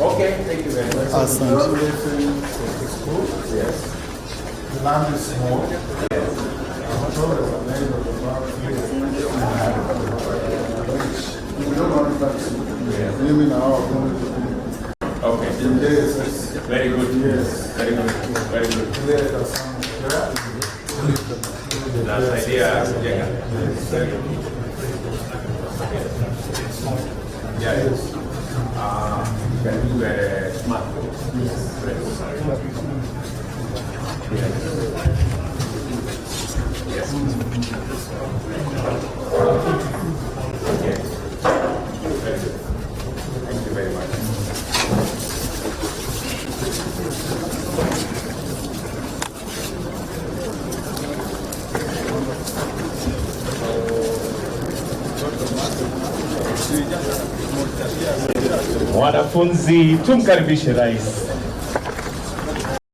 Okay, thank you very much. Awesome. Yes. The land is small. Okay. Very good. Yes. Very good. Very good. That's idea. Yeah. Yes. Can do smart. Yes. Yes. Okay. Thank you very much. Wanafunzi, tumkaribishe rais.